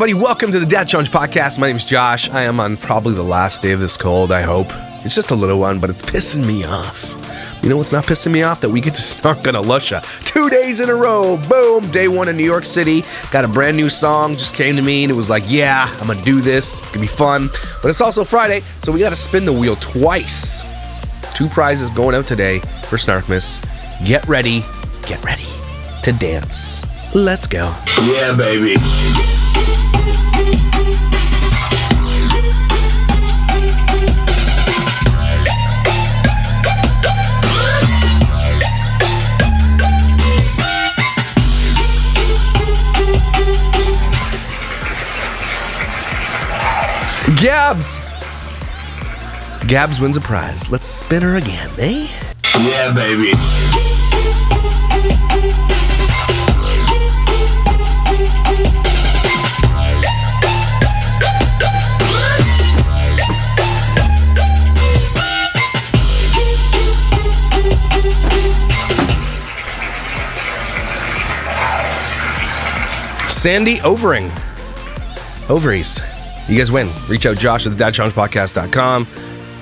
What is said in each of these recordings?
everybody. Welcome to the Dad Challenge Podcast. My name's Josh. I am on probably the last day of this cold, I hope. It's just a little one, but it's pissing me off. You know what's not pissing me off? That we get to snark on Alusha 2 days in a row. Boom. Day one in New York City. Got a brand new song. Just came to me and it was like, yeah, I'm going to do this. It's going to be fun. But it's also Friday, so we got to spin the wheel twice. 2 prizes going out today for Snarkmas. Get ready to dance. Let's go. Yeah, baby. Gabs wins a prize. Let's spin her again, eh? Yeah, baby. Sandy Ovaries. You guys win. Reach out, Josh at thedadchallengepodcast.com.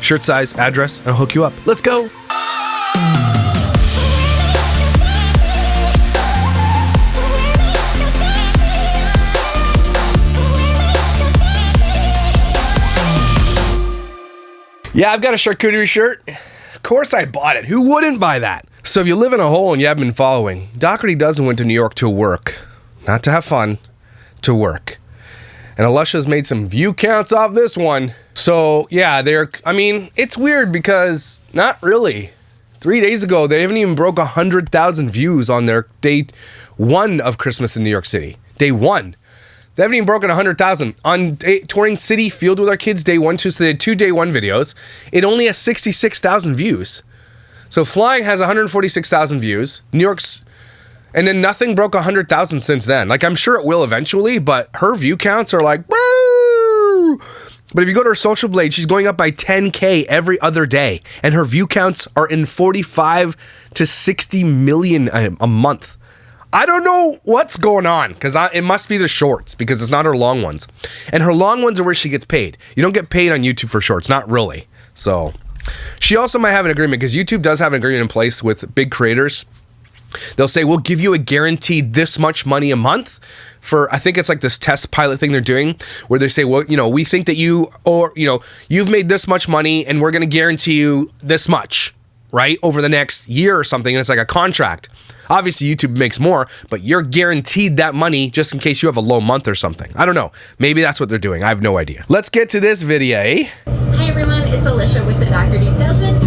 Shirt size, address, and I'll hook you up. Let's go. Yeah, I've got a charcuterie shirt. Of course I bought it. Who wouldn't buy that? So if you live in a hole and you haven't been following, Dougherty doesn't went to New York to work. Not to have fun, to work. And Alusha's made some view counts off this one. So, yeah, it's weird because not really. 3 days ago, they haven't even broke 100,000 views on their day one of Christmas in New York City. Day one. They haven't even broken 100,000. On touring Citi Field with our kids, day one, too. So they had 2 day one videos. It only has 66,000 views. So Flying has 146,000 views. New York's... And then nothing broke 100,000 since then. Like, I'm sure it will eventually, but her view counts are like, woo! But if you go to her social blade, she's going up by 10K every other day. And her view counts are in 45 to 60 million a month. I don't know what's going on, because it must be the shorts, because it's not her long ones. And her long ones are where she gets paid. You don't get paid on YouTube for shorts, not really. So, she also might have an agreement, because YouTube does have an agreement in place with big creators. They'll say, we'll give you a guaranteed this much money a month for, I think it's like this test pilot thing they're doing where they say, well, we think that you've made this much money and we're going to guarantee you this much, right? Over the next year or something. And it's like a contract. Obviously, YouTube makes more, but you're guaranteed that money just in case you have a low month or something. I don't know. Maybe that's what they're doing. I have no idea. Let's get to this video, eh? Hi, everyone. It's Alicia with the Dougherty Dozen.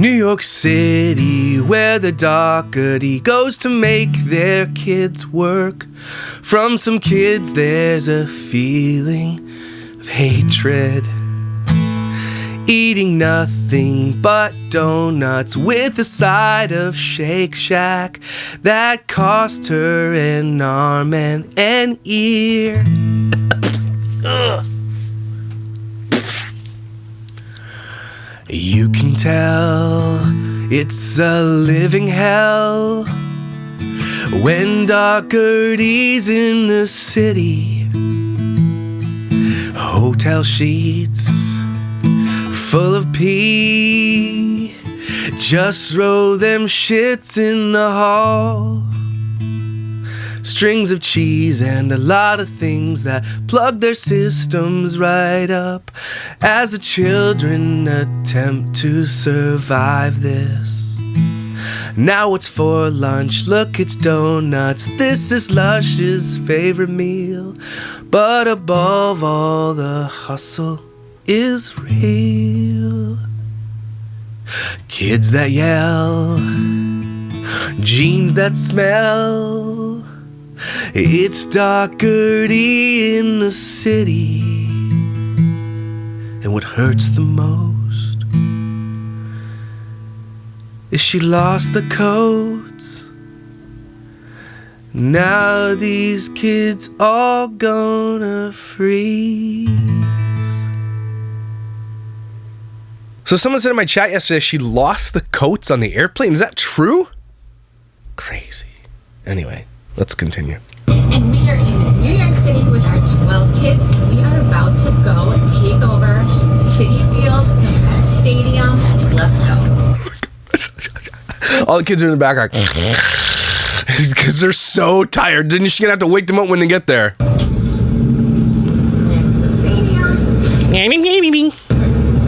New York City, where the Dougherty goes to make their kids work. From some kids, there's a feeling of hatred. Eating nothing but donuts with a side of Shake Shack that cost her an arm and an ear. Ugh. You can tell it's a living hell when Dougherty's in the city. Hotel sheets full of pee. Just throw them shits in the hall. Strings of cheese and a lot of things that plug their systems right up as the children attempt to survive this. Now it's for lunch, look, it's donuts. This is Lush's favorite meal. But above all, the hustle is real. Kids that yell, jeans that smell. It's Dougherty in the city. And what hurts the most is she lost the coats. Now these kids all gonna freeze. So someone said in my chat yesterday she lost the coats on the airplane. Is that true? Crazy. Anyway, Let's continue. And we are in New York City with our 12 kids, and we are about to go take over Citi Field Stadium. Let's go. All the kids are in the back like, because they're so tired. Then you're just gonna have to wake them up when they get there. There's the stadium.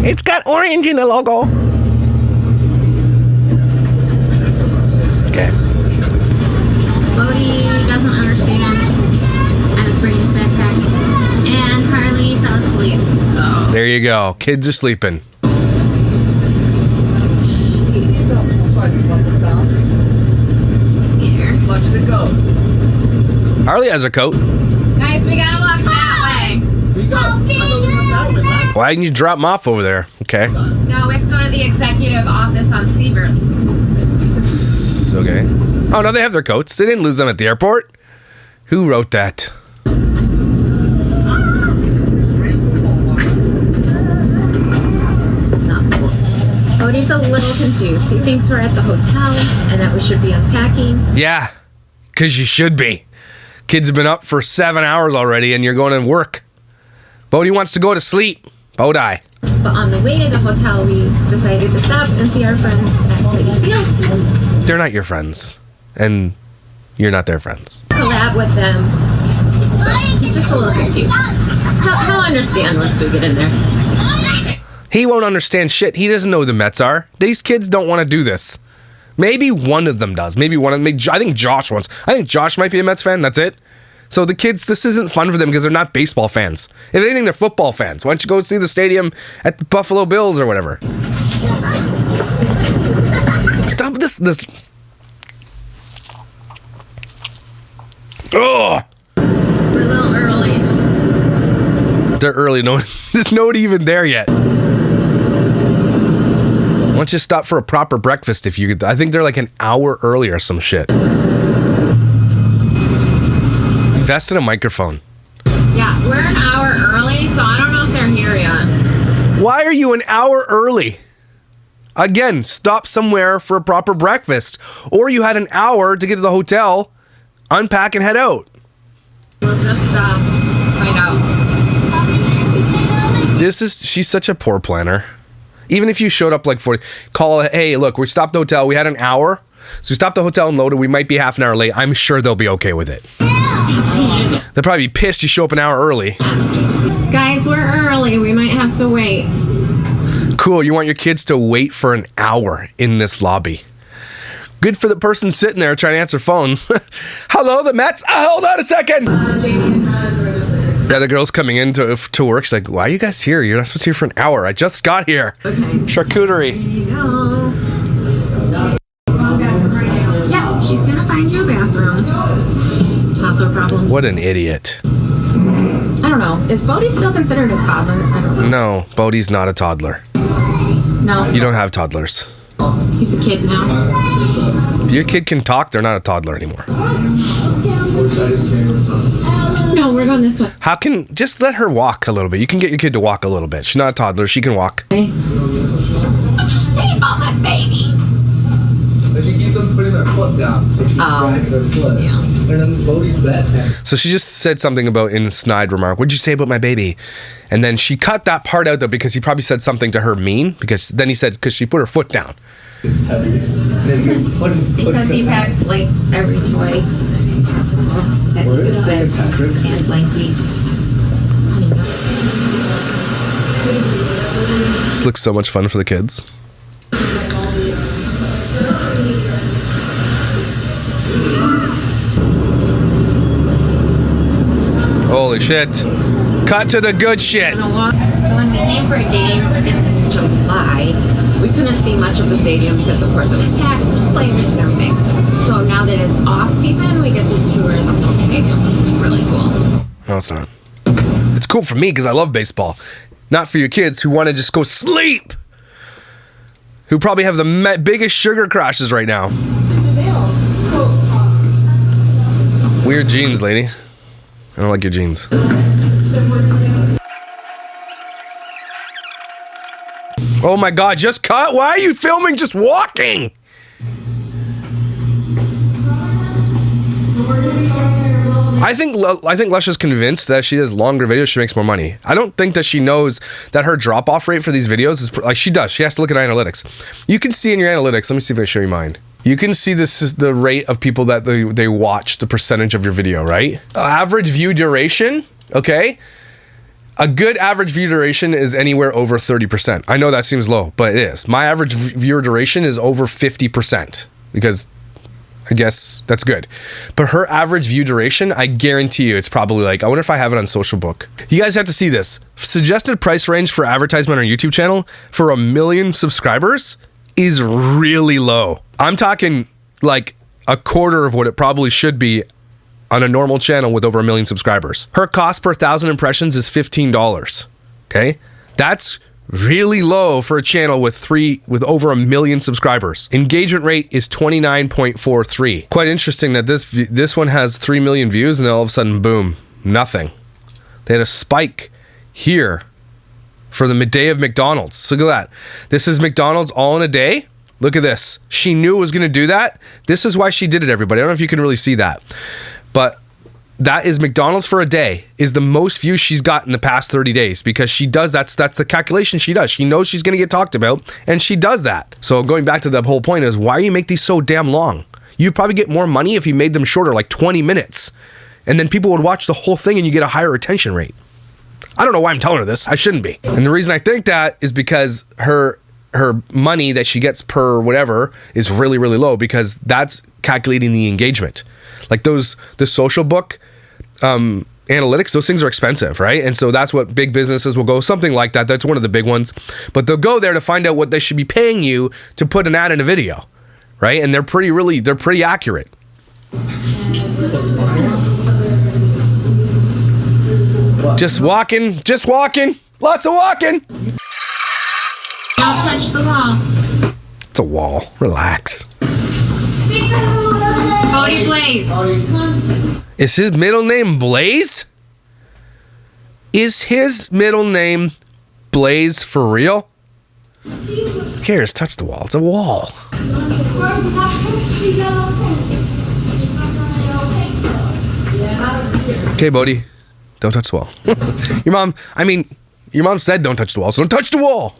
It's got orange in the logo. Okay. Bodie doesn't understand and is bringing his backpack. And Harley fell asleep, so. There you go. Kids are sleeping. Here. Harley has a coat. Guys, we gotta walk that way. Why didn't you drop them off over there? Okay. No, we have to go to the executive office on Seabird. Okay. Oh, no, they have their coats. They didn't lose them at the airport. Who wrote that? Bodie's a little confused. He thinks we're at the hotel and that we should be unpacking. Yeah, because you should be. Kids have been up for 7 hours already and you're going to work. Bodie wants to go to sleep. Bodie. But on the way to the hotel, we decided to stop and see our friends at Citi Field. They're not your friends. And you're not their friends. Collab with them. So he's just a little confused. He'll understand once we get in there. He won't understand shit. He doesn't know who the Mets are. These kids don't want to do this. Maybe one of them does. Maybe one of them. I think Josh wants. I think Josh might be a Mets fan. That's it. So the kids, this isn't fun for them because they're not baseball fans. If anything, they're football fans. Why don't you go see the stadium at the Buffalo Bills or whatever? Stop this. Oh! We're a little early. They're early. No, there's nobody even there yet. Why don't you stop for a proper breakfast if you could? I think they're like an hour early or some shit. Invest in a microphone. Yeah, we're an hour early, so I don't know if they're here yet. Why are you an hour early? Again, stop somewhere for a proper breakfast. Or you had an hour to get to the hotel, unpack, and head out. We'll just find out. She's such a poor planner. Even if you showed up like 40, call it, hey, look, we stopped the hotel, we had an hour. So we stopped the hotel and loaded, we might be half an hour late. I'm sure they'll be okay with it. They'll probably be pissed you show up an hour early. Guys, we're early. We might have to wait. Cool, you want your kids to wait for an hour in this lobby. Good for the person sitting there trying to answer phones. Hello, the Mets? Hold on a second. Yeah, the girl's coming in to work. She's like, why are you guys here? You're not supposed to be here for an hour. I just got here. Okay. Charcuterie. Yeah, she's gonna find you a bathroom. Toddler problems. What an idiot. I don't know. Is Bodie still considered a toddler? I don't know. No, Bodie's not a toddler. No. You don't have toddlers. He's a kid now. If your kid can talk, they're not a toddler anymore. No, we're going this way. How can, just let her walk a little bit. You can get your kid to walk a little bit. She's not a toddler. She can walk. What you say about my baby? But she keeps on putting her foot down. So she's dragging her foot. Yeah. And then Bodie's backpack. So she just said something about in a snide remark. What'd you say about my baby? And then she cut that part out though because he probably said something to her mean. Because then he said because she put her foot down. It's heavy. Because he packed like every toy possible that he could fit and blankie. This looks so much fun for the kids. Holy shit. Cut to the good shit. So when we came for a game in July, we couldn't see much of the stadium because of course it was packed and players and everything. So now that it's off season, we get to tour the whole stadium. This is really cool. No, it's not. It's cool for me because I love baseball. Not for your kids who want to just go sleep. Who probably have the biggest sugar crashes right now. Weird jeans, lady. I don't like your jeans. Oh my God, just cut. Why are you filming just walking? I think Luscia's convinced that she does longer videos, she makes more money. I don't think that she knows that her drop-off rate for these videos is like she does. She has to look at analytics. You can see in your analytics. Let me see if I show you mine. You can see this is the rate of people that they watch, the percentage of your video, right? Average view duration, okay? A good average view duration is anywhere over 30%. I know that seems low, but it is. My average viewer duration is over 50% because I guess that's good. But her average view duration, I guarantee you it's probably like, I wonder if I have it on Social Book. You guys have to see this. Suggested price range for advertisement on our YouTube channel for 1 million subscribers is really low. I'm talking like a quarter of what it probably should be on a normal channel with over 1 million subscribers. Her cost per 1,000 impressions is $15. Okay? That's really low for a channel with over 1 million subscribers. Engagement rate is 29.43. Quite interesting that this one has 3 million views and then all of a sudden, boom, nothing. They had a spike here for the day of McDonald's. So look at that. This is McDonald's all in a day. Look at this. She knew it was going to do that. This is why she did it, everybody. I don't know if you can really see that. But that is McDonald's for a day is the most views she's got in the past 30 days because she does, that's the calculation she does. She knows she's going to get talked about and she does that. So going back to the whole point is why you make these so damn long? You'd probably get more money if you made them shorter, like 20 minutes. And then people would watch the whole thing and you get a higher retention rate. I don't know why I'm telling her this. I shouldn't be. And the reason I think that is because her money that she gets per whatever is really, really low because that's calculating the engagement. Like the Social Book analytics, those things are expensive, right? And so that's what big businesses will go, something like that. That's one of the big ones. But they'll go there to find out what they should be paying you to put an ad in a video, right? And they're pretty accurate. Just walking, lots of walking. Don't touch the wall. It's a wall. Relax. Bodie Blaze. Is his middle name Blaze? Is his middle name Blaze for real? Who cares? Touch the wall. It's a wall. Okay, Bodie. Don't touch the wall. Your mom said don't touch the wall, so don't touch the wall.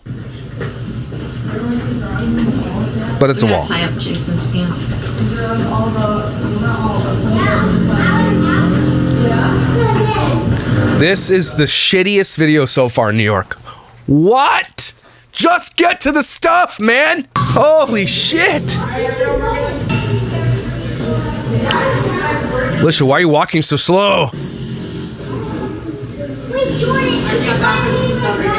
But it's a wall. Tie up Jason's pants. This is the shittiest video so far in New York. What? Just get to the stuff, man. Holy shit. Alicia, why are you walking so slow?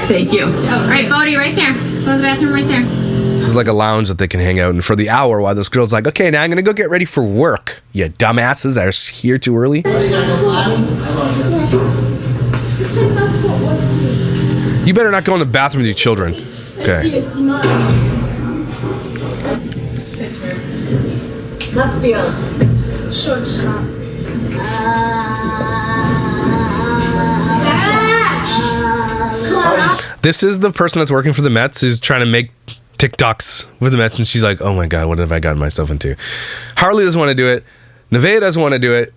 Thank you. All right, Bodie, right there. Go to the bathroom right there. This is like a lounge that they can hang out in for the hour while this girl's like, okay, now I'm gonna go get ready for work. You dumbasses that are here too early. You better not go in the bathroom with your children. Okay. Left field. Shortstop. This is the person that's working for the Mets who's trying to make TikToks with the Mets, and she's like, oh my God, what have I gotten myself into? Harley doesn't want to do it. Nevaeh doesn't want to do it.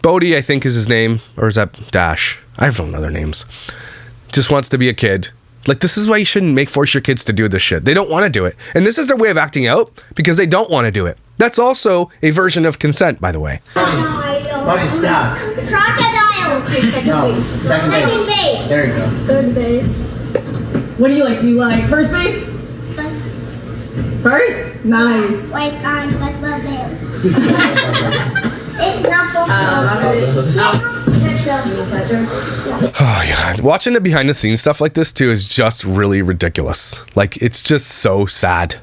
Bodie, I think is his name, or is that Dash? I don't know their names. Just wants to be a kid. Like, this is why you shouldn't force your kids to do this shit. They don't want to do it. And this is their way of acting out because they don't want to do it. That's also a version of consent, by the way. Buddy, stop. Crocodiles. No, second base. There you go. Third base. What do you like? Do you like first base? First? Nice. Like on basketball games. It's not Oh, God. Watching the behind the scenes stuff like this, too, is just really ridiculous. Like, it's just so sad.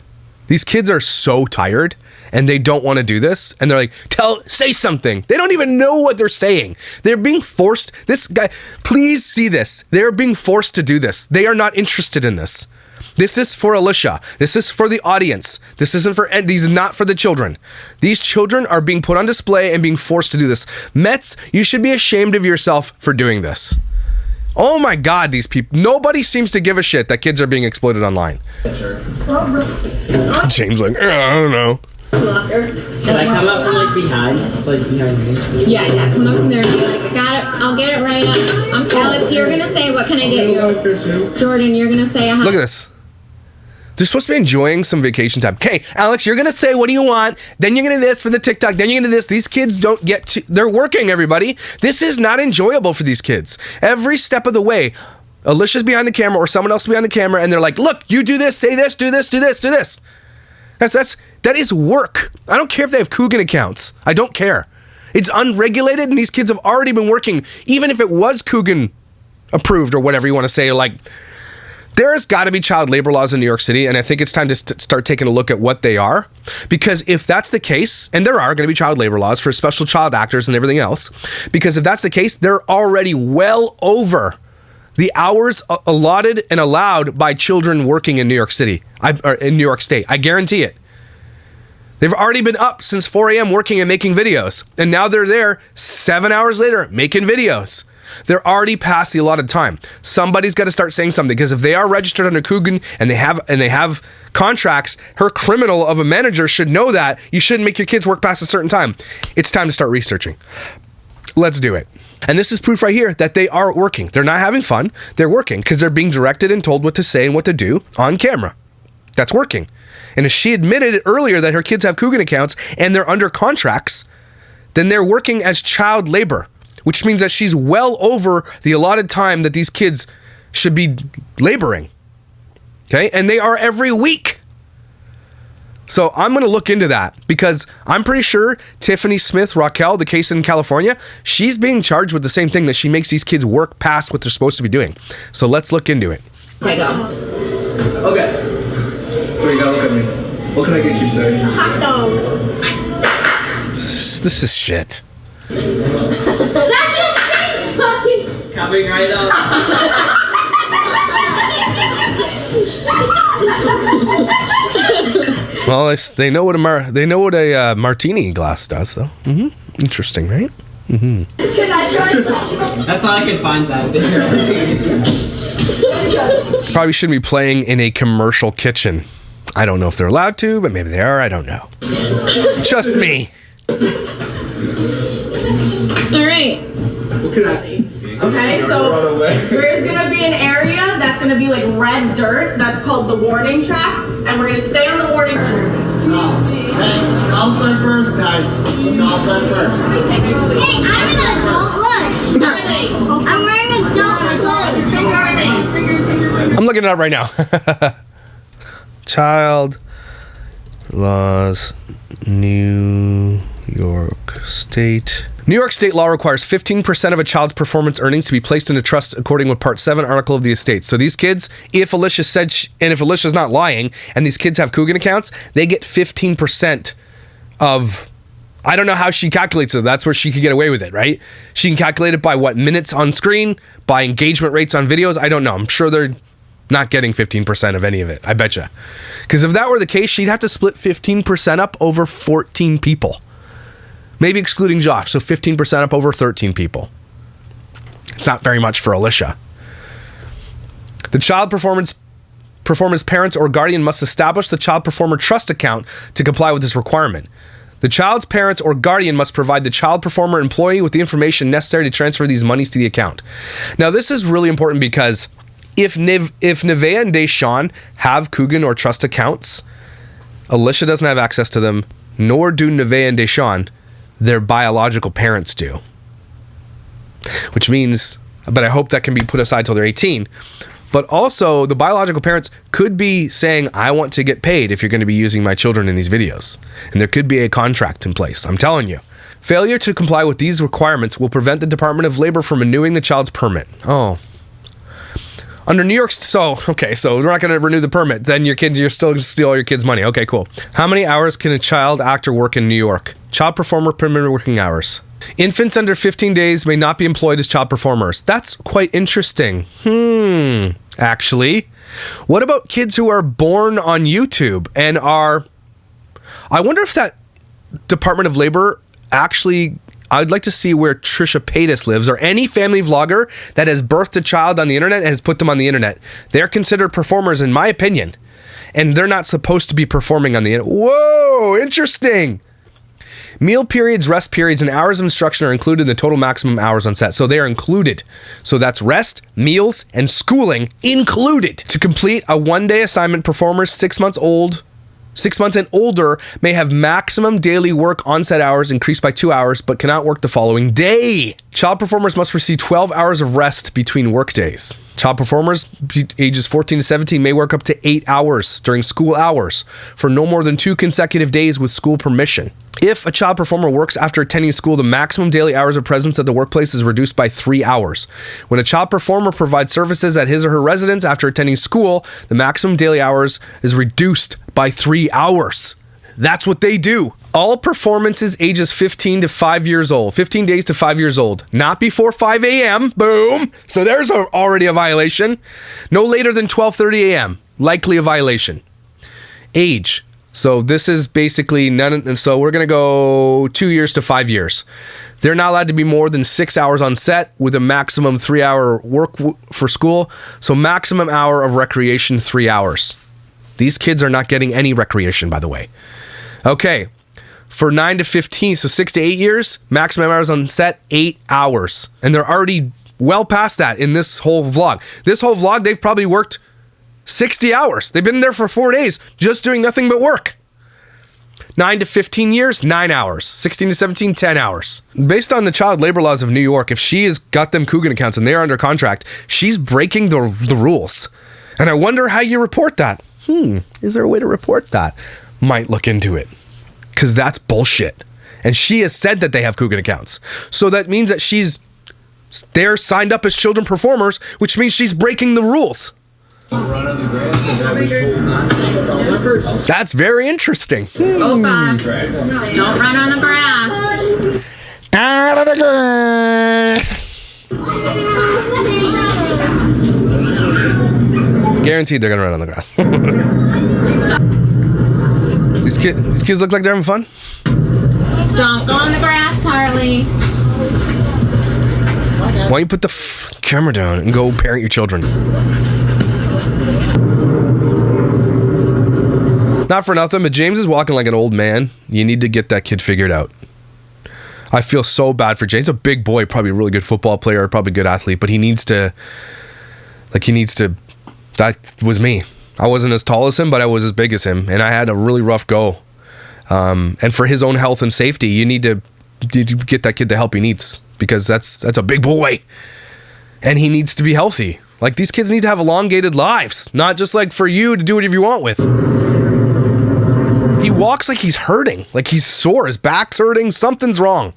These kids are so tired and they don't want to do this. And they're like, say something. They don't even know what they're saying. They're being forced. This guy, please see this. They're being forced to do this. They are not interested in this. This is for Alicia. This is for the audience. This is not for the children. These children are being put on display and being forced to do this. Mets, you should be ashamed of yourself for doing this. Oh my God, these people. Nobody seems to give a shit that kids are being exploited online. James like, I don't know. Can I come up from like behind? Like behind me? Yeah, come up from there and be like, I got it, I'll get it right up. Alex, you're gonna say, what can I get you? Jordan, you're gonna say, Look at this. They're supposed to be enjoying some vacation time. Okay, Alex, you're gonna say, what do you want? Then you're gonna do this for the TikTok. Then you're gonna do this. These kids don't get to, they're working, everybody. This is not enjoyable for these kids. Every step of the way, Alicia's behind the camera or someone else behind the camera and they're like, look, you do this, say this, do this, do this, do this. That is work. I don't care if they have Coogan accounts. I don't care. It's unregulated and these kids have already been working, even if it was Coogan approved or whatever you want to say, like, there's got to be child labor laws in New York City, and I think it's time to start taking a look at what they are. Because if that's the case, and there are going to be child labor laws for special child actors and everything else, because if that's the case, they're already well over the hours allotted and allowed by children working in New York City, or in New York State. I guarantee it. They've already been up since 4 a.m. working and making videos, and now they're there 7 hours later making videos. They're already past the allotted time. Somebody's got to start saying something, because if they are registered under Coogan and they have contracts, her criminal of a manager should know that you shouldn't make your kids work past a certain time. It's time to start researching. Let's do it. And this is proof right here that they are working. They're not having fun. They're working because they're being directed and told what to say and what to do on camera. That's working. And if she admitted earlier that her kids have Coogan accounts and they're under contracts, then they're working as child labor, which means that she's well over the allotted time that these kids should be laboring. Okay? And they are every week. So I'm going to look into that, because I'm pretty sure Tiffany Smith, Raquel, the case in California, she's being charged with the same thing, that she makes these kids work past what they're supposed to be doing. So let's look into it. Okay, go. Okay. Here you go, look at me. What can I get you, sir? Hot dog. This is shit. That's your street, puppy. Coming right up. Well, they know what a martini glass does, though. Interesting, right? Can I try that? That's all I can find back there. Probably shouldn't be playing in a commercial kitchen. I don't know if they're allowed to, but maybe they are. I don't know. Just me. All right. What can I... Okay, so there's gonna be an area that's gonna be like red dirt. That's called the warning track, and we're gonna stay on the warning track. Hey, outside first, guys. Look outside first. Hey, I'm an adult. Look. I'm wearing adult clothes. I'm looking it up right now. Child laws, New York State. New York state law requires 15% of a child's performance earnings to be placed in a trust according with Part 7 article of the estate. So these kids, if Alicia said, and if Alicia's not lying, and these kids have Coogan accounts, they get 15% of, I don't know how she calculates it. That's where she could get away with it, right? She can calculate it by what, minutes on screen, by engagement rates on videos. I don't know. I'm sure they're not getting 15% of any of it. I betcha. Because if that were the case, she'd have to split 15% up over 14 people. Maybe excluding Josh, so 15% up over 13 people. It's not very much for Alicia. The child performer's parents or guardian must establish the child performer trust account to comply with this requirement. The child's parents or guardian must provide the child performer employee with the information necessary to transfer these monies to the account. Now, this is really important, because if Nevaeh and Deshawn have Coogan or trust accounts, Alicia doesn't have access to them, nor do Nevaeh and Deshawn. Their biological parents do. Which means, but I hope that can be put aside till they're 18. But also, the biological parents could be saying, I want to get paid if you're going to be using my children in these videos. And there could be a contract in place. I'm telling you. Failure to comply with these requirements will prevent the Department of Labor from renewing the child's permit. Oh. Under New York, so we're not going to renew the permit. Then you're still going to steal all your kids' money. Okay, cool. How many hours can a child actor work in New York? Child performer permitted working hours. Infants under 15 days may not be employed as child performers. That's quite interesting. Actually. What about kids who are born on YouTube and are... I wonder if that Department of Labor actually... I'd like to see where Trisha Paytas lives, or any family vlogger that has birthed a child on the internet and has put them on the internet. They're considered performers, in my opinion. and they're not supposed to be performing on the internet. Whoa, interesting. Meal periods, rest periods, and hours of instruction are included in the total maximum hours on set. So they are included. So that's rest, meals, and schooling included. To complete a one-day assignment, performers 6 months and older may have maximum daily work on-set hours increased by 2 hours, but cannot work the following day. Child performers must receive 12 hours of rest between work days. Child performers ages 14 to 17 may work up to 8 hours during school hours for no more than 2 consecutive days with school permission. If a child performer works after attending school, the maximum daily hours of presence at the workplace is reduced by 3 hours. When a child performer provides services at his or her residence after attending school, the maximum daily hours is reduced by 3 hours. That's what they do. All performances ages 15 to 5 years old, 15 days to 5 years old, not before 5 a.m. Boom. So there's already a violation. No later than 12:30 a.m. Likely a violation. Age. So this is basically so we're going to go 2 years to 5 years. They're not allowed to be more than 6 hours on set with a maximum 3 hour work for school. So maximum hour of recreation, 3 hours. These kids are not getting any recreation, by the way. Okay. For 9 to 15, so 6 to 8 years, maximum hours on set, 8 hours. And they're already well past that in this whole vlog. This whole vlog, they've probably worked 60 hours. They've been there for 4 days just doing nothing but work. 9 to 15 years, 9 hours. 16 to 17, 10 hours. Based on the child labor laws of New York, if she has got them Coogan accounts and they are under contract, she's breaking the rules. And I wonder how you report that. Is there a way to report that? Might look into it. Because that's bullshit. And she has said that they have Coogan accounts. So that means that they're signed up as children performers, which means she's breaking the rules. That's very interesting. Opa, don't run on the grass. Out of the grass. Guaranteed they're gonna run on the grass. These kids look like they're having fun. Don't go on the grass, Harley. Why don't you put the camera down and go parent your children? Not for nothing, but James is walking like an old man. You need to get that kid figured out. I feel so bad for James. He's a big boy, probably a really good football player, probably a good athlete, but he needs to. That was me. I wasn't as tall as him, but I was as big as him, and I had a really rough go. And for his own health and safety, you need to get that kid the help he needs, because that's a big boy, and he needs to be healthy. Like, these kids need to have elongated lives, not just like for you to do whatever you want with. He walks like he's hurting, like he's sore, his back's hurting, something's wrong.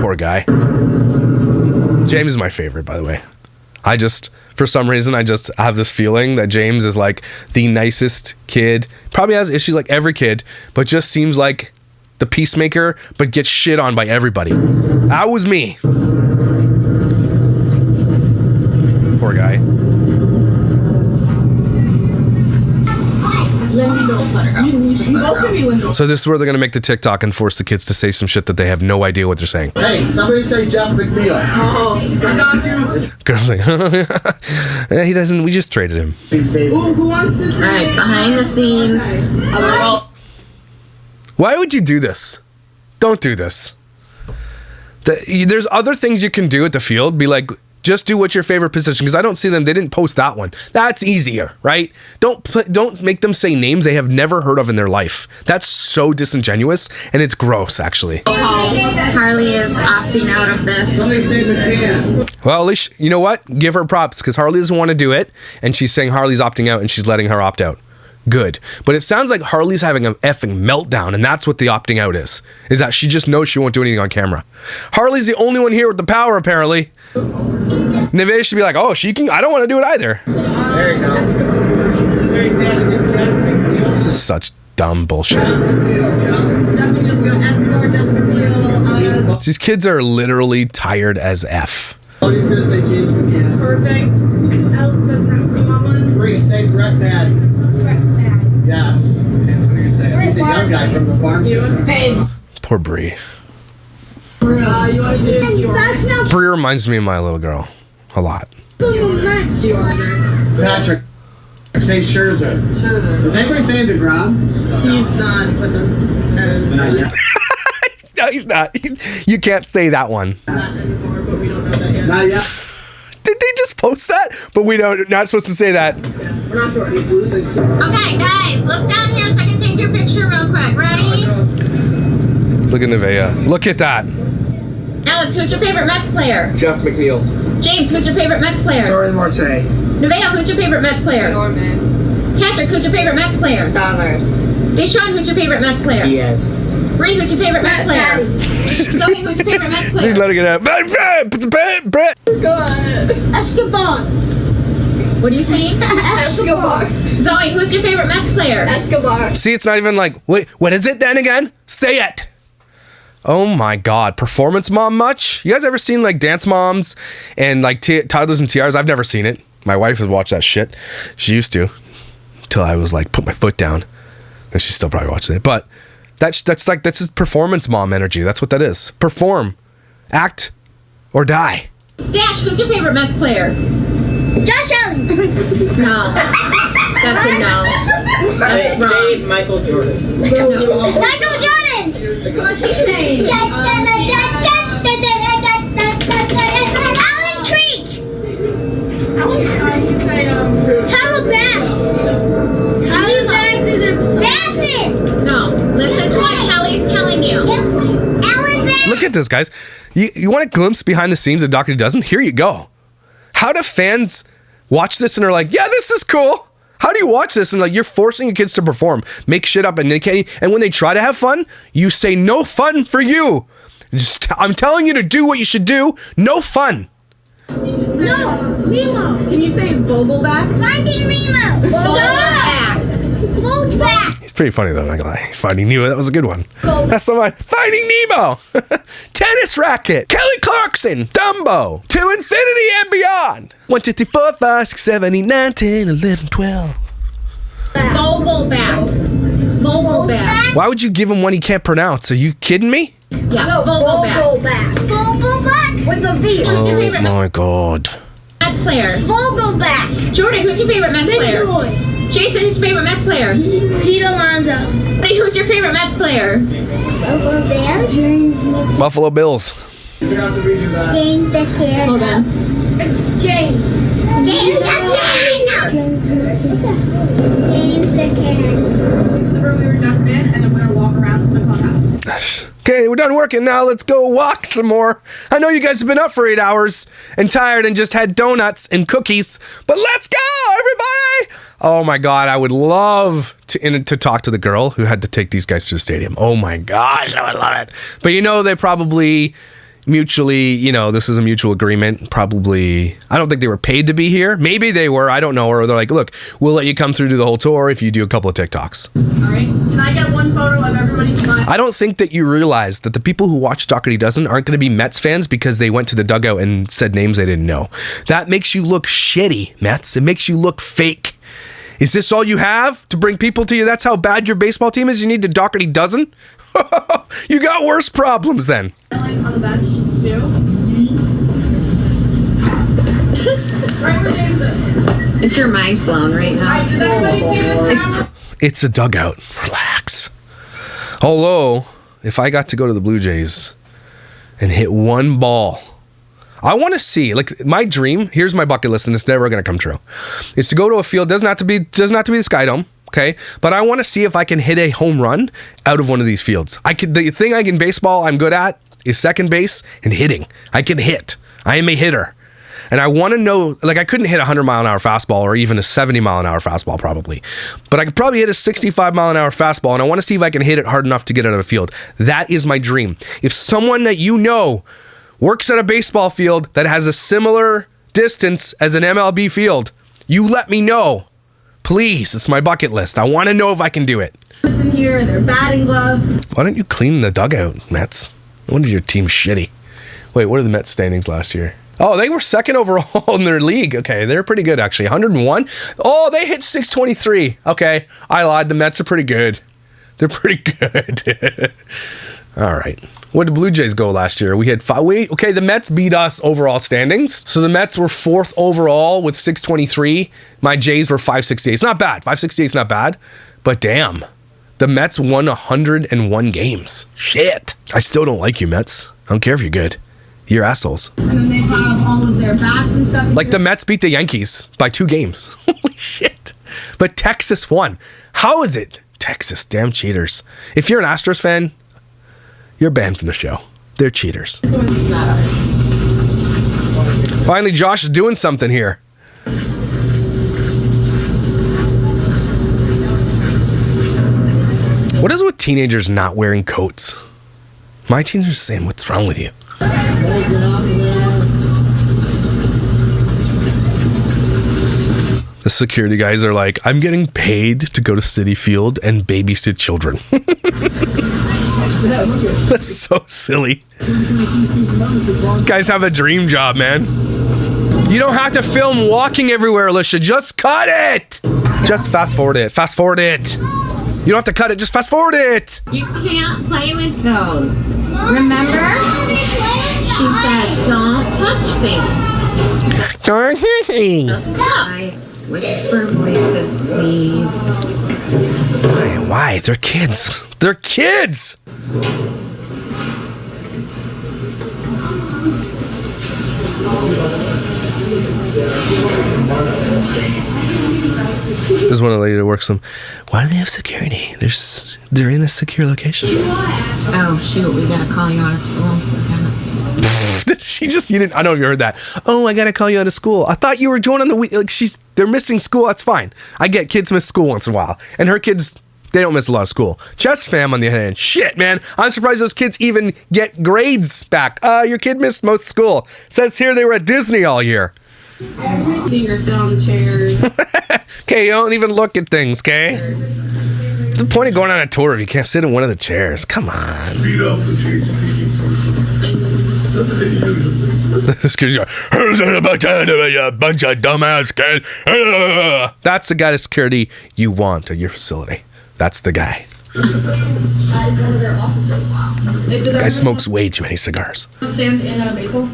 Poor guy. James is my favorite, by the way. For some reason, I just have this feeling that James is like the nicest kid. Probably has issues like every kid, but just seems like the peacemaker, but gets shit on by everybody. That was me. Poor guy. So this is where they're gonna make the TikTok and force the kids to say some shit that they have no idea what they're saying. Hey, somebody say Jeff McNeil. Oh, I got you. Girls like, yeah, he doesn't. We just traded him. Ooh, who wants to say? All right, behind the scenes. Why would you do this? Don't do this. There's other things you can do at the field. Be like, just do what's your favorite position, because I don't see them. They didn't post that one. That's easier, right? Don't make them say names they have never heard of in their life. That's so disingenuous, and it's gross, actually. Harley is opting out of this. Somebody say McCann. Well, at least, you know what? Give her props, because Harley doesn't want to do it, and she's saying Harley's opting out, and she's letting her opt out. Good. But it sounds like Harley's having an effing meltdown, and that's what the opting out is that she just knows she won't do anything on camera. Harley's the only one here with the power, apparently. Nevaeh should be like, oh, she can. I don't want to do it either. There you go. This is such dumb bullshit. These kids are literally tired as F. Oh, he's gonna say James McCann. Perfect. Who else does not come up on? Bree, say Brett Patty. Yes. That's what you're saying. He's a young guy from the farm system. Poor Bree. You want to do your Bree reminds me of my little girl a lot. Patrick. Say Scherzer. Is anybody saying DeGrom? He's not with us. Not yet. No, he's not. You can't say that one. Not anymore, but we don't know that yet. Not yet. Did they just post that? But we don't. Not supposed to say that. We're not sure. He's losing some. Okay, guys, look down here so I can take your picture real quick. Ready? Look at Nevaeh. Look at that. Alex, who's your favorite Mets player? Jeff McNeil. James, who's your favorite Mets player? Starling Marte. Nevaeh, who's your favorite Mets player? Norman. Patrick, who's your favorite Mets player? Stoddard. Deshaun, who's your favorite Mets player? Diaz. Bree, who's your favorite Mets player? Zoe, who's your favorite Mets She's player? letting it out. Brett. Escobar. What are you saying? Escobar. Zoe, who's your favorite Mets player? Escobar. See, it's not even like, wait, what is it then again? Say it. Oh my God. Performance mom much? You guys ever seen like Dance Moms and like Toddlers and Tiaras? I've never seen it. My wife would watch that shit. She used to. Till I was like, put my foot down. And she's still probably watching it. But that's just performance mom energy. That's what that is. Perform. Act. Or die. Dash, who's your favorite Mets player? Josh Allen. No. That's a no. Say Michael Jordan. Michael Jordan. What's his name? Alan Creek. Tyler Bass. Tyler Bass is a Bassett. No. Listen to what Kelly's telling you. Alan Bass. Look at this, guys. You want a glimpse behind the scenes of Dougherty Doesn't? Here you go. How do fans watch this and are like, yeah, this is cool? How do you watch this and like you're forcing your kids to perform, make shit up, and when they try to have fun, you say no fun for you. I'm telling you to do what you should do. No fun. No, Remo. Can you say Vogelback? Finding Remo. Stop. Vogelback. It's pretty funny though, I'm not gonna lie. Finding Nemo, that was a good one. That's the one. Finding Nemo. Tennis racket. Kelly Clarkson. Dumbo. To infinity and beyond. 1, 2, 3, 4, 5, 6, 7, 8, 9, 10, 11, 12. Vogelback. Vogelback. Why would you give him one he can't pronounce? Are you kidding me? Yeah, Vogelback. Vogelback. What's the V? Who's your favorite My God. Mets player? Vogelback. Jordan, who's your favorite Mets player? Jason, who's your favorite Mets player? Pete Alonso. Buddy, who's your favorite Mets player? Buffalo Bills. You have to redo that. James the Kid. Hold on. It's James. James the Kid. James the Kid. To the room we were just in, and then we're gonna walk around to the clubhouse. Okay, we're done working now. Let's go walk some more. I know you guys have been up for 8 hours and tired and just had donuts and cookies, but let's go, everybody! Oh my God, I would love to talk to the girl who had to take these guys to the stadium. Oh my gosh, I would love it. But you know, they probably mutually, this is a mutual agreement. Probably, I don't think they were paid to be here. Maybe they were, I don't know. Or they're like, look, we'll let you come through to the whole tour if you do a couple of TikToks. All right. Can I get one photo of everybody smiling? I don't think that you realize that the people who watch Dougherty Doesn't aren't going to be Mets fans because they went to the dugout and said names they didn't know. That makes you look shitty, Mets. It makes you look fake. Is this all you have to bring people to you? That's how bad your baseball team is? You need to Dougherty Doesn't? You got worse problems then. On the bench, too. Right where James is. It's your mind blown right now. Does everybody see this now? It's a dugout. Relax. Although, if I got to go to the Blue Jays and hit one ball, I want to see, like, my dream, here's my bucket list, and it's never going to come true, is to go to a field, doesn't have to be the Sky Dome, okay? But I want to see if I can hit a home run out of one of these fields. The thing in baseball I'm good at is second base and hitting. I can hit. I am a hitter. And I want to know, like, I couldn't hit a 100-mile-an-hour fastball or even a 70-mile-an-hour fastball probably. But I could probably hit a 65-mile-an-hour fastball, and I want to see if I can hit it hard enough to get out of the field. That is my dream. If someone that you know works at a baseball field that has a similar distance as an MLB field, you let me know. Please, it's my bucket list. I want to know if I can do it. It's in here, and their batting gloves. Why don't you clean the dugout, Mets? No wonder your team's shitty. Wait, what are the Mets standings last year? Oh, they were second overall in their league. Okay, they're pretty good, actually. 101. Oh, they hit 623. Okay, I lied. The Mets are pretty good. They're pretty good. All right. Where did the Blue Jays go last year? We had five. Okay, the Mets beat us overall standings. So the Mets were 4th overall with 623. My Jays were 568. It's not bad. 568 is not bad. But damn, the Mets won 101 games. Shit. I still don't like you, Mets. I don't care if you're good. You're assholes. And then they have all of their bats and stuff. Like the Mets beat the Yankees by 2 games. Holy shit. But Texas won. How is it? Texas, damn cheaters. If you're an Astros fan, you're banned from the show. They're cheaters. It's not ours. Finally, Josh is doing something here. What is with teenagers not wearing coats? My teenagers saying, what's wrong with you? The security guys are like, I'm getting paid to go to Citi Field and babysit children. That's so silly. These guys have a dream job, man. You don't have to film walking everywhere, Alicia. Just cut it. Just fast forward it. Fast forward it. You don't have to cut it. Just fast forward it. You can't play with those. Remember? She said, don't touch things. Just guys, whisper voices, please. Why? They're kids. They're kids. There's one lady that works them. Why do they have security? They're in a secure location. Oh shoot, we gotta call you out of school. You didn't. I don't know if you heard that. Oh, I gotta call you out of school. I thought you were doing on the week. Like they're missing school. That's fine. I get kids miss school once in a while, and her kids, they don't miss a lot of school. Jess fam on the other hand, shit, man. I'm surprised those kids even get grades back. Your kid missed most school. Says here they were at Disney all year. Fingers sit on the chairs. Okay, you don't even look at things, okay? What's the point of going on a tour if you can't sit in one of the chairs? Come on. Feet up and change the TV. This kid's like, a bunch of dumbass kids. That's the guy to security you want at your facility. That's the guy. The guy smokes way too many cigars. Stand in a baseball?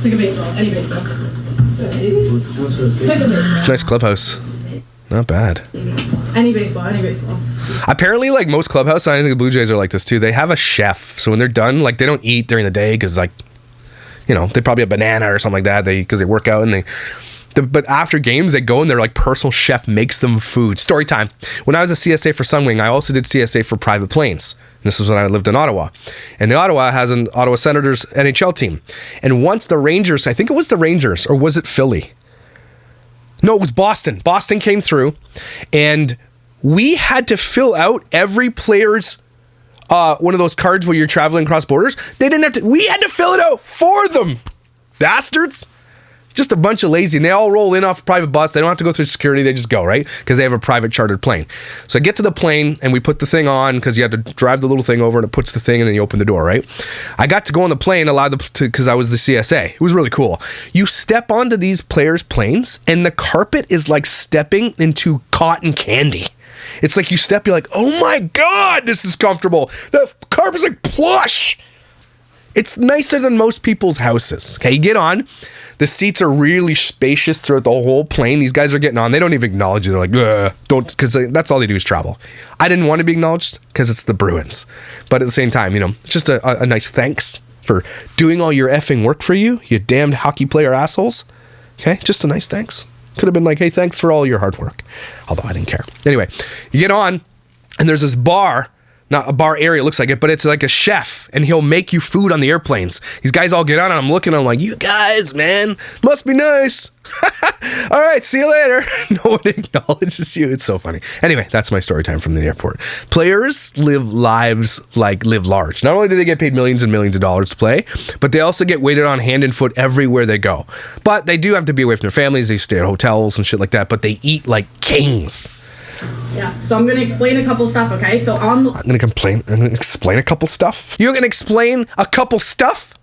Pick a baseball. Any baseball. It's a nice clubhouse. Not bad. Any baseball. Any baseball. Apparently, like most clubhouses, I think the Blue Jays are like this too. They have a chef. So when they're done, like they don't eat during the day because like, you know, they probably have banana or something like that. Because they work out and but after games, they go and their like personal chef makes them food. Story time. When I was a CSA for Sunwing, I also did CSA for private planes. And this was when I lived in Ottawa. And the Ottawa has an Ottawa Senators NHL team. And once the Rangers, I think it was the Rangers, or was it Philly? No, it was Boston. Boston came through and we had to fill out every player's one of those cards where you're traveling across borders. They didn't have to, we had to fill it out for them. Bastards. Just a bunch of lazy, and they all roll in off a private bus. They don't have to go through security. They just go, right? Because they have a private chartered plane. So I get to the plane, and we put the thing on because you have to drive the little thing over, and it puts the thing, and then you open the door, right? I got to go on the plane, because I was the CSA. It was really cool. You step onto these players' planes, and the carpet is like stepping into cotton candy. It's like you step, you're like, oh my God, this is comfortable. The carpet's like plush. It's nicer than most people's houses. Okay, you get on. The seats are really spacious throughout the whole plane. These guys are getting on. They don't even acknowledge you. They're like, don't, because that's all they do is travel. I didn't want to be acknowledged because it's the Bruins. But at the same time, you know, it's just a nice thanks for doing all your effing work for you, you damned hockey player assholes. Okay, just a nice thanks. Could have been like, hey, thanks for all your hard work. Although I didn't care. Anyway, you get on, and there's this bar. Not a bar area, it looks like it, but it's like a chef, and he'll make you food on the airplanes. These guys all get on, and I'm looking, I'm like, you guys, man, must be nice. All right, see you later. No one acknowledges you. It's so funny. Anyway, that's my story time from the airport. Players live lives like live large. Not only do they get paid millions and millions of dollars to play, but they also get waited on hand and foot everywhere they go. But they do have to be away from their families. They stay at hotels and shit like that, but they eat like kings. Yeah, so I'm going to explain a couple stuff, okay? So I'm going to explain a couple stuff? You're going to explain a couple stuff?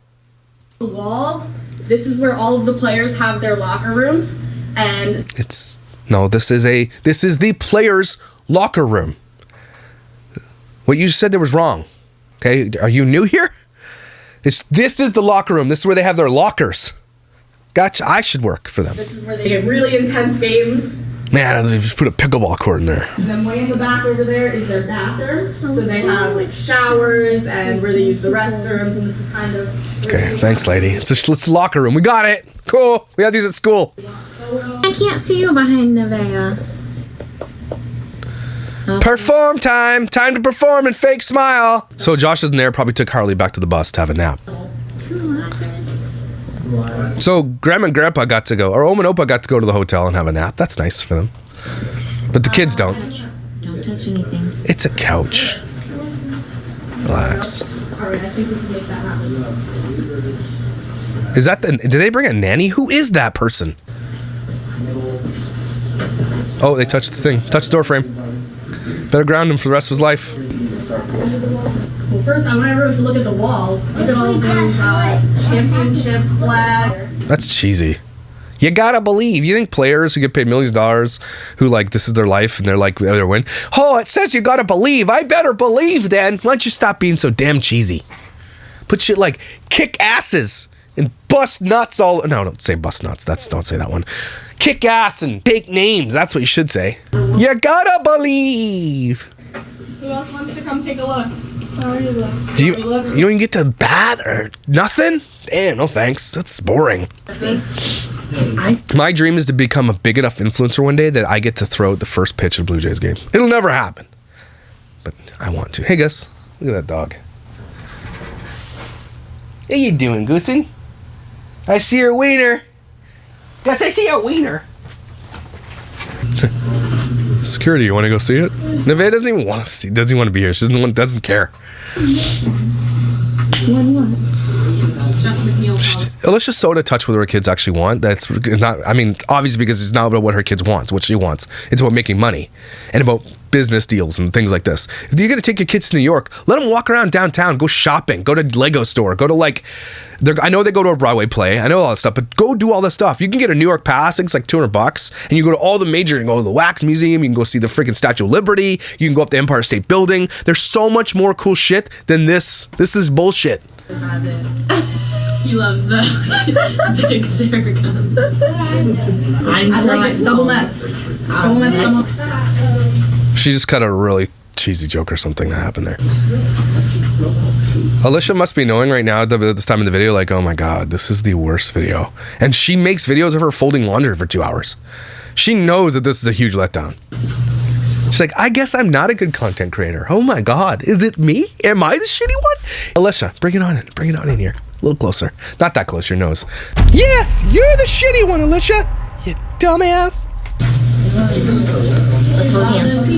The walls, this is where all of the players have their locker rooms, and... this is the players' locker room. What you said there was wrong. Okay, are you new here? This is the locker room. This is where they have their lockers. Gotcha. I should work for them. This is where they get really intense games. Man, they just put a pickleball court in there. And then way in the back over there is their bathroom. So they have like showers and where they use the restrooms, and this is kind of... Okay, thanks, lady. It's a locker room. We got it. Cool. We have these at school. I can't see you behind Nevaeh. Perform time. Time to perform and fake smile. So Josh isn't there. Probably took Harley back to the bus to have a nap. 2 lockers. So Grandma and Grandpa got to go, or Oma and Opa got to go to the hotel and have a nap. That's nice for them. But the kids don't. Don't touch anything. It's a couch. Relax. Alright, I think we can make that happen. Is that the... Did they bring a nanny? Who is that person? Oh, they touched the thing. Touched the door frame. Better ground him for the rest of his life. Well, first I want everyone to look at the wall. Look at all those championship flags. That's cheesy. You gotta believe. You think players who get paid millions of dollars, who like this is their life and they're like they're win? Oh, it says you gotta believe. I better believe then. Why don't you stop being so damn cheesy? Put shit like kick asses and bust nuts all. No, don't say bust nuts. Don't say that one. Kick ass and take names. That's what you should say. You gotta believe. Who else wants to come take a look? How are you look? Do you don't even get to bat or nothing? Damn, no thanks. That's boring. My dream is to become a big enough influencer one day that I get to throw the first pitch of a Blue Jays game. It'll never happen, but I want to. Hey, Gus, look at that dog. How you doing, Goosen? I see your wiener. Gus, I see your wiener. Security, you want to go see it? Nevaeh doesn't even want to see. Doesn't even want to be here. She doesn't care. Alicia's so out of touch with what her kids actually want. That's not, I mean, obviously because it's not about what her kids want, what she wants. It's about making money and about business deals and things like this. If you're going to take your kids to New York, let them walk around downtown, go shopping, go to Lego store, go to like, I know they go to a Broadway play, I know all that stuff, but go do all this stuff. You can get a New York pass, it's like $200, and you go to all the major, you can go to the Wax Museum, you can go see the freaking Statue of Liberty, you can go up the Empire State Building. There's so much more cool shit than this. This is bullshit. He loves those big Theragun. I like it. Double nuts. Double nuts. She just cut a really cheesy joke or something that happened there. Alicia must be knowing right now at this time in the video, like, oh my god, this is the worst video. And she makes videos of her folding laundry for 2 hours. She knows that this is a huge letdown. She's like, I guess I'm not a good content creator. Oh my god, is it me? Am I the shitty one? Alicia, bring it on in. Bring it on in here. A little closer. Not that close, your nose. Yes, you're the shitty one, Alicia. You dumbass. Let's hold hands.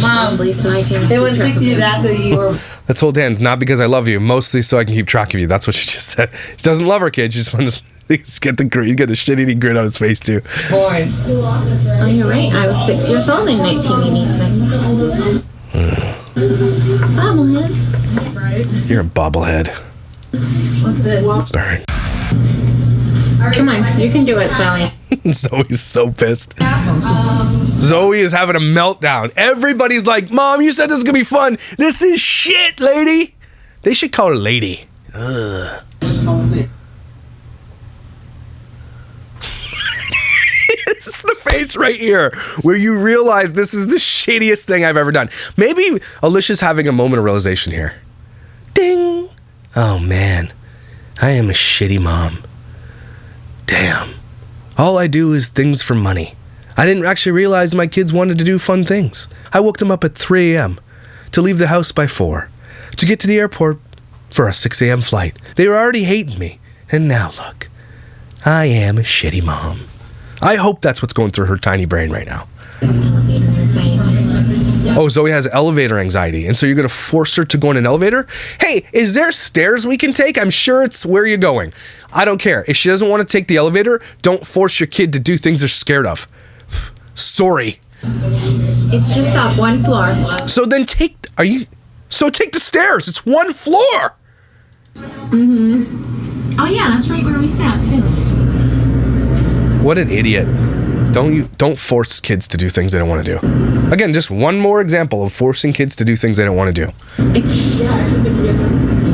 Mostly so I can keep track of you. That's what you. Let's hold hands, not because I love you, mostly so I can keep track of you. That's what she just said. She doesn't love her kid. She just wants to get the shit-eating grin on his face too. Oh, you're right. I was 6 years old in 1986. Bobbleheads. You're a bobblehead. What's this? Burn. Come on, you can do it, Sally. Zoe's so pissed. Zoe is having a meltdown. Everybody's like, Mom, you said this is gonna be fun. This is shit, lady. They should call her lady. Ugh. This is the face right here where you realize this is the shittiest thing I've ever done. Maybe Alicia's having a moment of realization here. Ding. Oh man, I am a shitty mom. Damn. All I do is things for money. I didn't actually realize my kids wanted to do fun things. I woke them up at 3 a.m. to leave the house by 4, to get to the airport for a 6 a.m. flight. They were already hating me. And now look, I am a shitty mom. I hope that's what's going through her tiny brain right now. Elevator anxiety. Oh, Zoe has elevator anxiety, and so you're going to force her to go in an elevator? Hey, is there stairs we can take? I'm sure it's where you're going. I don't care. If she doesn't want to take the elevator, don't force your kid to do things they're scared of. Sorry. It's just up 1 floor. So then take the stairs. It's 1 floor. Oh yeah, that's right where we sat too. What an idiot. Don't force kids to do things they don't want to do. Again, just one more example of forcing kids to do things they don't want to do. It's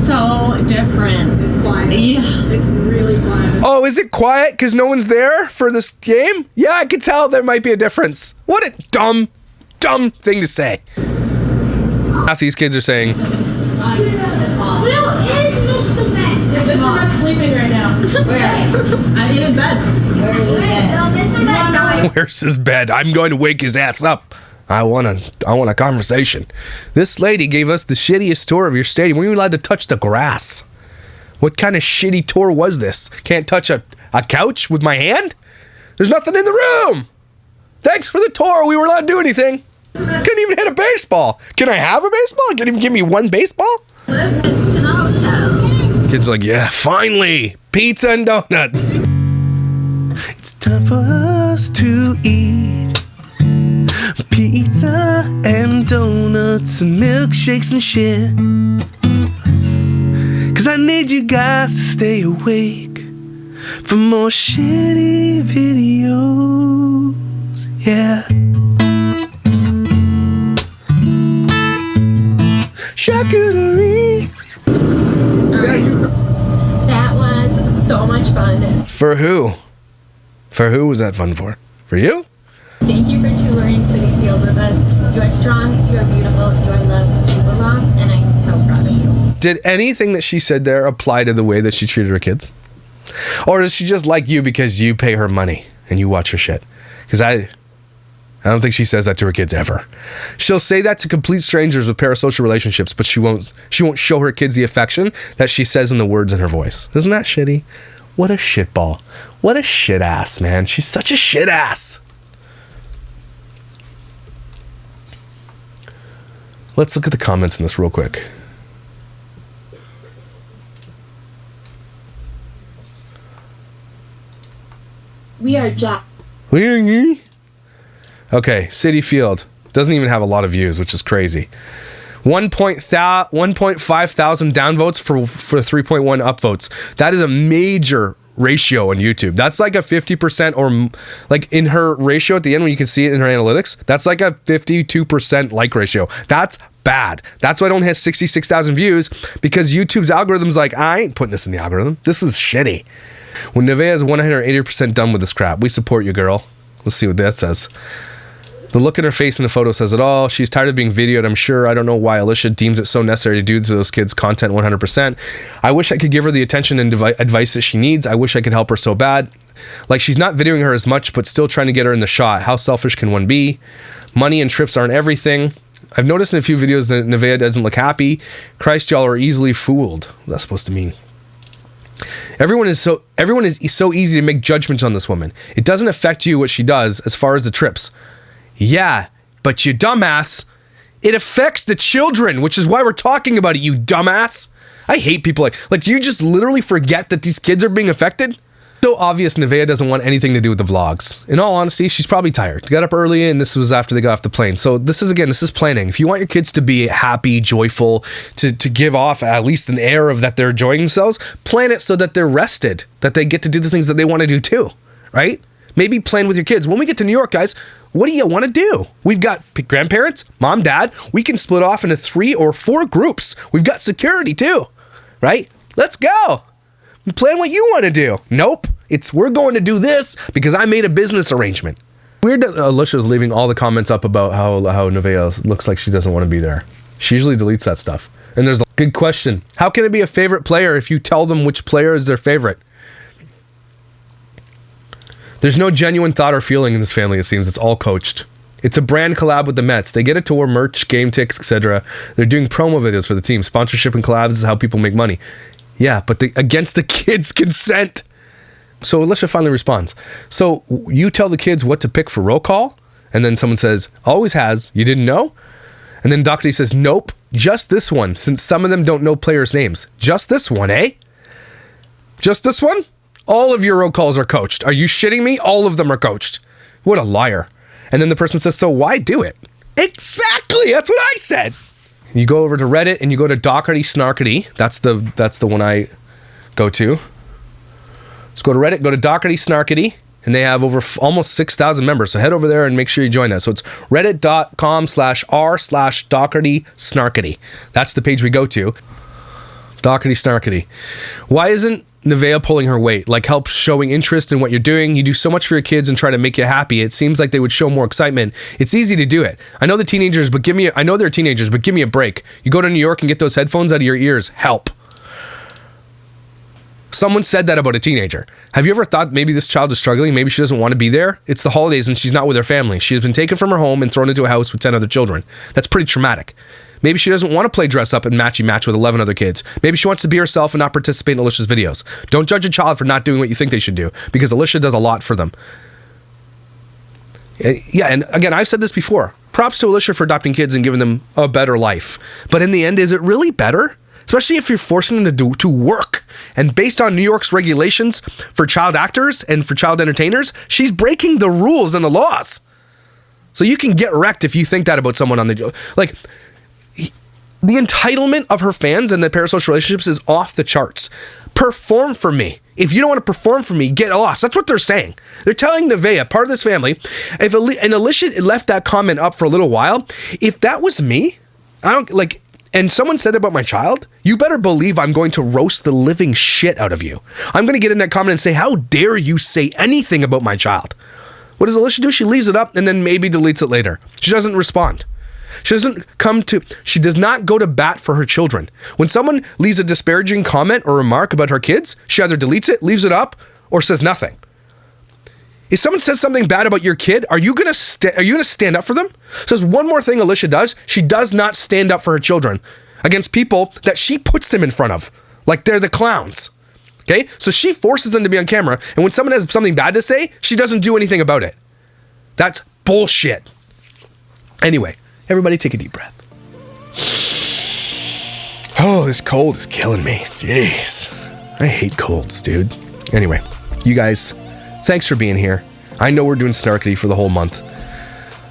so different. It's quiet. Yeah. It's really quiet. Oh, is it quiet because no one's there for this game? Yeah, I could tell there might be a difference. What a dumb thing to say. Half these kids are saying, Where is Mr. Bed? Mr. Bed's sleeping right now. Where? I'm in his bed. No, Mr. Bed, no. "Where's his bed? I'm going to wake his ass up. I want a conversation." This lady gave us the shittiest tour of your stadium. We were allowed to touch the grass. What kind of shitty tour was this? Can't touch a couch with my hand? There's nothing in the room. Thanks for the tour. We were allowed to do anything. Couldn't even hit a baseball. Can I have a baseball? Can't even give me one baseball? To the hotel. Kids are like, yeah, finally. Pizza and donuts. It's time for us to eat pizza and donuts and milkshakes and shit. 'Cause I need you guys to stay awake for more shitty videos. Yeah. Charcuterie. That was so much fun. For who? For who was that fun for? For you? Thank you for touring Citi Field with us. You are strong, you are beautiful, you are loved, you belong, and I am so proud of you. Did anything that she said there apply to the way that she treated her kids? Or does she just like you because you pay her money and you watch her shit? Because I don't think she says that to her kids ever. She'll say that to complete strangers with parasocial relationships, but she won't show her kids the affection that she says in the words in her voice. Isn't that shitty? What a shitball. What a shit ass, man. She's such a shit ass. Let's look at the comments in this real quick. We are Jack. Okay, Citi Field doesn't even have a lot of views, which is crazy. 1.5 thousand downvotes for 3.1 upvotes. That is a major ratio on YouTube. That's like a 50% or like in her ratio at the end when you can see it in her analytics. That's like a 52% like ratio. That's bad. That's why I don't have 66,000 views, because YouTube's algorithm's like, I ain't putting this in the algorithm. This is shitty. When Nevaeh is 180% done with this crap, we support you, girl. Let's see what that says. The look in her face in the photo says it all. She's tired of being videoed, I'm sure. I don't know why Alicia deems it so necessary to do to those kids' content 100%. I wish I could give her the attention and advice that she needs. I wish I could help her so bad. Like, she's not videoing her as much, but still trying to get her in the shot. How selfish can one be? Money and trips aren't everything. I've noticed in a few videos that Nevaeh doesn't look happy. Christ, y'all are easily fooled. What's that supposed to mean? Everyone is so easy to make judgments on this woman. It doesn't affect you what she does as far as the trips. Yeah, but you dumbass, it affects the children, which is why we're talking about it, you dumbass. I hate people like you just literally forget that these kids are being affected. So obvious Nevaeh doesn't want anything to do with the vlogs. In all honesty, she's probably tired. Got up early and this was after they got off the plane. So this is planning. If you want your kids to be happy, joyful, to give off at least an air of that they're enjoying themselves, plan it so that they're rested, that they get to do the things that they want to do too, right? Maybe plan with your kids. When we get to New York, guys, what do you want to do? We've got grandparents, mom, dad. We can split off into 3 or 4 groups. We've got security too, right? Let's go. Plan what you want to do. Nope. We're going to do this because I made a business arrangement. Weird that Alicia's leaving all the comments up about how Nevaeh looks like she doesn't want to be there. She usually deletes that stuff. And there's a good question. How can it be a favorite player if you tell them which player is their favorite? There's no genuine thought or feeling in this family, it seems. It's all coached. It's a brand collab with the Mets. They get a tour, merch, game tickets, etc. They're doing promo videos for the team. Sponsorship and collabs is how people make money. Yeah, but against the kids' consent. So Alicia finally responds. So you tell the kids what to pick for roll call? And then someone says, always has. You didn't know? And then Dougherty says, nope, just this one, since some of them don't know players' names. Just this one, eh? Just this one? All of your roll calls are coached. Are you shitting me? All of them are coached. What a liar. And then the person says, so why do it? Exactly. That's what I said. You go over to Reddit and you go to Dougherty Snarkety. That's the one I go to. Let's go to Reddit, go to Dougherty Snarkety, and they have over almost 6,000 members. So head over there and make sure you join that. So it's reddit.com/r/Dougherty-snarkety. That's the page we go to. Dougherty Snarkety. Why isn't Nevaeh pulling her weight? Like, help showing interest in what you're doing. You do so much for your kids and try to make you happy. It seems like they would show more excitement. It's easy to do it. I know they're teenagers, but give me a break. You go to New York and get those headphones out of your ears. Help. Someone said that about a teenager. Have you ever thought maybe this child is struggling? Maybe she doesn't want to be there? It's the holidays and she's not with her family. She has been taken from her home and thrown into a house with 10 other children. That's pretty traumatic. Maybe she doesn't want to play dress up and matchy match with 11 other kids. Maybe she wants to be herself and not participate in Alicia's videos. Don't judge a child for not doing what you think they should do, because Alicia does a lot for them. Yeah, and again, I've said this before. Props to Alicia for adopting kids and giving them a better life. But in the end, is it really better? Especially if you're forcing them to work. And based on New York's regulations for child actors and for child entertainers, she's breaking the rules and the laws. So you can get wrecked if you think that about someone on the... Like... The entitlement of her fans and the parasocial relationships is off the charts. Perform for me. If you don't want to perform for me, get lost. That's what they're saying. They're telling Nevaeh, part of this family, and Alicia left that comment up for a little while. If that was me, and someone said about my child, you better believe I'm going to roast the living shit out of you. I'm going to get in that comment and say, how dare you say anything about my child? What does Alicia do? She leaves it up and then maybe deletes it later. She doesn't respond. She does not go to bat for her children. When someone leaves a disparaging comment or remark about her kids, she either deletes it, leaves it up, or says nothing. If someone says something bad about your kid, are you gonna stand up for them? So there's one more thing Alicia does. She does not stand up for her children against people that she puts them in front of, like they're the clowns. Okay? So she forces them to be on camera, and when someone has something bad to say, she doesn't do anything about it. That's bullshit. Anyway. Everybody take a deep breath. Oh, this cold is killing me. Jeez. I hate colds, dude. Anyway, you guys, thanks for being here. I know we're doing Snarkety for the whole month.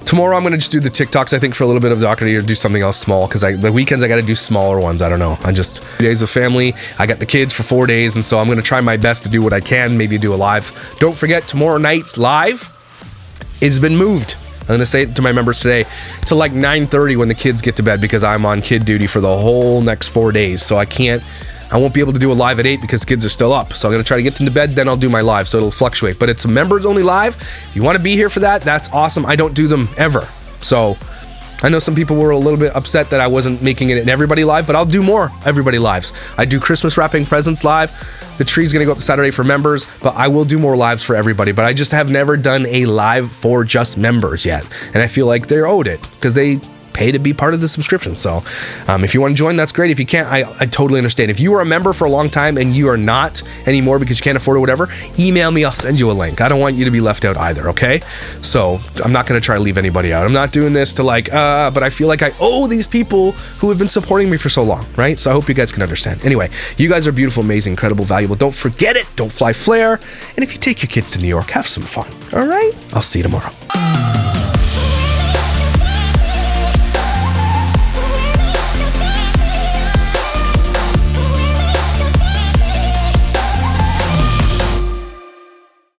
Tomorrow I'm going to just do the TikToks, I think, for a little bit of Dougherty, or do something else small, because the weekends I got to do smaller ones. I don't know. 2 days of family. I got the kids for 4 days, and so I'm going to try my best to do what I can, maybe do a live. Don't forget, tomorrow night's live has been moved. I'm going to say it to my members today, to like 9:30 when the kids get to bed, because I'm on kid duty for the whole next 4 days. So I won't be able to do a live at 8 because the kids are still up. So I'm going to try to get them to bed, then I'll do my live. So it'll fluctuate. But it's a members only live. If you want to be here for that, that's awesome. I don't do them ever. So I know some people were a little bit upset that I wasn't making it an everybody live, but I'll do more everybody lives. I do Christmas wrapping presents live. The tree's gonna go up Saturday for members, but I will do more lives for everybody. But I just have never done a live for just members yet. And I feel like they're owed it because they pay to be part of the subscription. So if you want to join, that's great. If you can't, I totally understand. If you were a member for a long time and you are not anymore because you can't afford it or whatever, email me. I'll send you a link. I don't want you to be left out either, okay? So I'm not going to try to leave anybody out. I'm not doing this to but I feel like I owe these people who have been supporting me for so long, right? So I hope you guys can understand. Anyway, you guys are beautiful, amazing, incredible, valuable. Don't forget it. Don't fly flare. And if you take your kids to New York, have some fun, all right? I'll see you tomorrow.